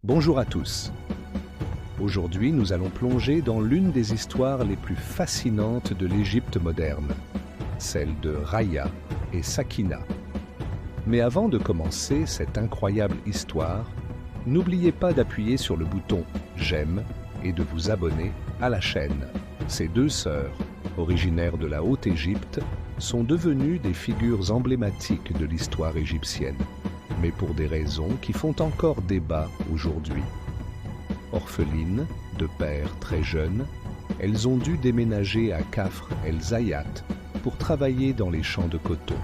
Bonjour à tous. Aujourd'hui, nous allons plonger dans l'une des histoires les plus fascinantes de l'Égypte moderne, celle de Raya et Sakina. Mais avant de commencer cette incroyable histoire, n'oubliez pas d'appuyer sur le bouton « J'aime » et de vous abonner à la chaîne. Ces deux sœurs, originaires de la Haute-Égypte, sont devenues des figures emblématiques de l'histoire égyptienne, mais pour des raisons qui font encore débat aujourd'hui. Orphelines, de pères très jeunes, elles ont dû déménager à Kafr el-Zayat pour travailler dans les champs de coton.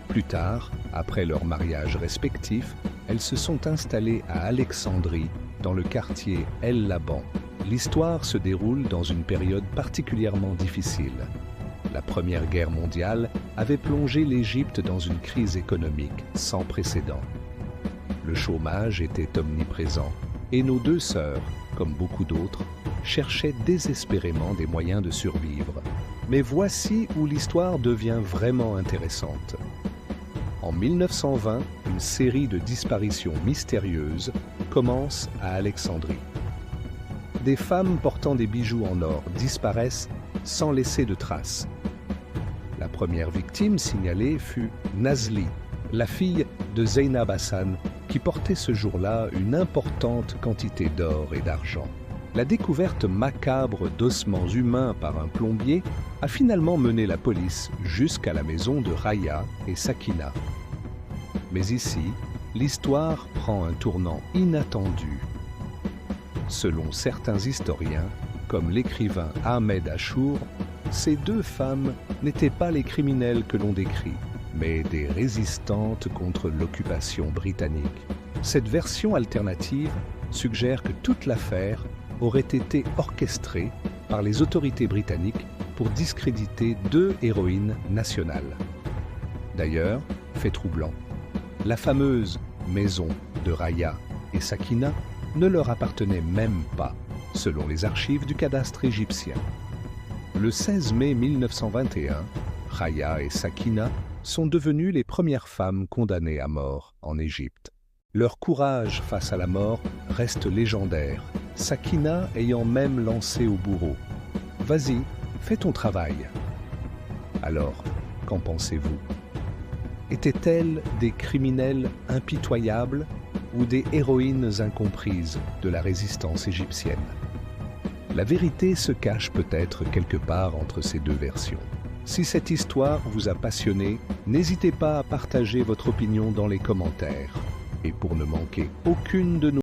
Plus tard, après leur mariage respectif, elles se sont installées à Alexandrie, dans le quartier El-Laban. L'histoire se déroule dans une période particulièrement difficile. La Première Guerre mondiale avait plongé l'Égypte dans une crise économique sans précédent. Le chômage était omniprésent et nos deux sœurs, comme beaucoup d'autres, cherchaient désespérément des moyens de survivre. Mais voici où l'histoire devient vraiment intéressante. En 1920, une série de disparitions mystérieuses commence à Alexandrie. Des femmes portant des bijoux en or disparaissent sans laisser de traces. La première victime signalée fut Nazli, la fille de Zeynab Hassan, qui portait ce jour-là une importante quantité d'or et d'argent. La découverte macabre d'ossements humains par un plombier a finalement mené la police jusqu'à la maison de Raya et Sakina. Mais ici, l'histoire prend un tournant inattendu. Selon certains historiens, comme l'écrivain Ahmed Achour, ces deux femmes n'étaient pas les criminels que l'on décrit, mais des résistantes contre l'occupation britannique. Cette version alternative suggère que toute l'affaire aurait été orchestrée par les autorités britanniques pour discréditer deux héroïnes nationales. D'ailleurs, fait troublant, la fameuse maison de Raya et Sakina ne leur appartenait même pas, selon les archives du cadastre égyptien. Le 16 mai 1921, Raya et Sakina sont devenues les premières femmes condamnées à mort en Égypte. Leur courage face à la mort reste légendaire, Sakina ayant même lancé au bourreau « Vas-y, fais ton travail ». Alors, qu'en pensez-vous? Étaient-elles des criminels impitoyables ou des héroïnes incomprises de la résistance égyptienne? La vérité se cache peut-être quelque part entre ces deux versions. Si cette histoire vous a passionné, n'hésitez pas à partager votre opinion dans les commentaires. Et pour ne manquer aucune de nos